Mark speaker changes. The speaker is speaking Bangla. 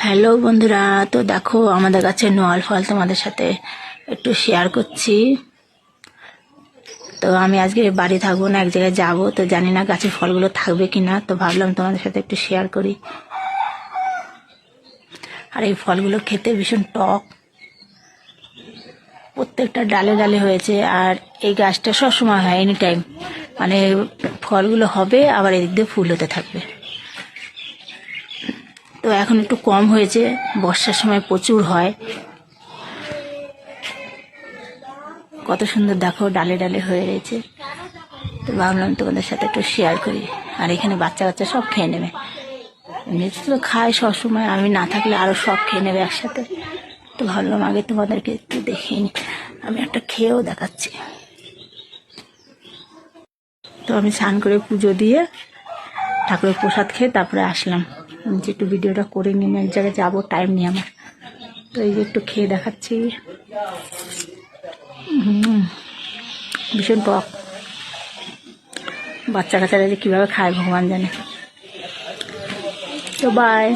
Speaker 1: হ্যালো বন্ধুরা, তো দেখো আমাদের গাছে নোয়াল ফল তোমাদের সাথে একটু শেয়ার করছি। তো আমি আজকে বাড়ি থাকবো না, এক জায়গায় যাবো, তো জানি না গাছের ফলগুলো থাকবে কিনা, তো ভাবলাম তোমাদের সাথে একটু শেয়ার করি। আর এই ফলগুলো খেতে ভীষণ টক, প্রত্যেকটা ডালে ডালে হয়েছে। আর এই গাছটা সবসময় হয়, এনি টাইম, মানে ফলগুলো হবে আবার এদিক দিয়ে ফুল হতে থাকবে। তো এখন একটু কম হয়েছে, বর্ষার সময় প্রচুর হয়। কত সুন্দর দেখো, ডালে ডালে হয়ে রয়েছে। তো ভাবলাম তোমাদের সাথে একটু শেয়ার করি। আর এখানে বাচ্চা কাচ্চা সব খেয়ে নেবে, এমনিতে তো খায় সবসময়, আমি না থাকলে আরও সব খেয়ে নেবে একসাথে। তো ভাবলাম আগে তোমাদেরকে একটু দেখিয়ে, আমি একটা খেয়েও দেখাচ্ছি। তো আমি স্নান করে পুজো দিয়ে ঠাকুরের প্রসাদ খেয়ে তারপরে আসলাম যে একটু ভিডিওটা করে নিয়ে এক জায়গায় যাবো, টাইম নেই আমার। তো এই যে একটু খেয়ে দেখাচ্ছি। ভীষণ টক, বাচ্চা কাচ্চারা যে কীভাবে খায় ভগবান জানে। তো বাই।